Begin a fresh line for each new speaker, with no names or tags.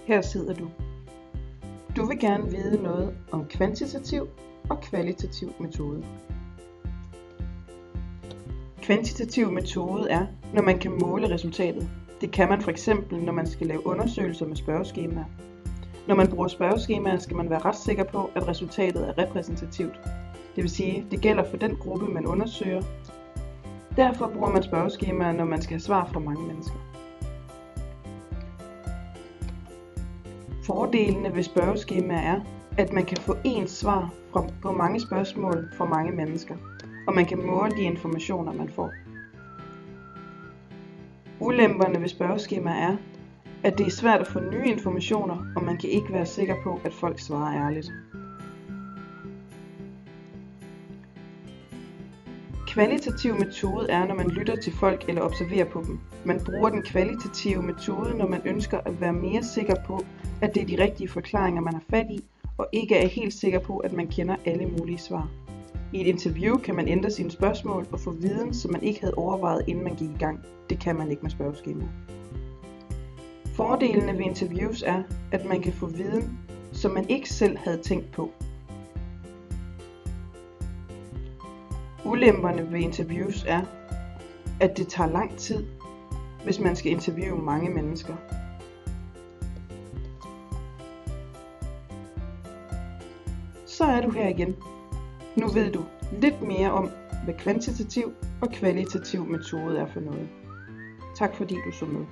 Her sidder du. Du vil gerne vide noget om kvantitativ og kvalitativ metode. Kvantitativ metode er, når man kan måle resultatet. Det kan man f.eks. når man skal lave undersøgelser med spørgeskemaer. Når man bruger spørgeskemaer, skal man være ret sikker på, at resultatet er repræsentativt. Det vil sige, det gælder for den gruppe, man undersøger. Derfor bruger man spørgeskemaer, når man skal have svar fra mange mennesker. Fordelene ved spørgeskemaer er, at man kan få ens svar på mange spørgsmål fra mange mennesker, og man kan måle de informationer, man får. Ulemperne ved spørgeskemaer er, at det er svært at få nye informationer, og man kan ikke være sikker på, at folk svarer ærligt. Kvalitativ metode er, når man lytter til folk eller observerer på dem. Man bruger den kvalitative metode, når man ønsker at være mere sikker på, at det er de rigtige forklaringer, man har fat i, og ikke er helt sikker på, at man kender alle mulige svar. I et interview kan man ændre sine spørgsmål og få viden, som man ikke havde overvejet, inden man gik i gang. Det kan man ikke med spørgeskemaer. Fordelene ved interviews er, at man kan få viden, som man ikke selv havde tænkt på. Ulemperne ved interviews er, at det tager lang tid, hvis man skal interviewe mange mennesker. Så er du her igen. Nu ved du lidt mere om, hvad kvantitativ og kvalitativ metode er for noget. Tak fordi du så med.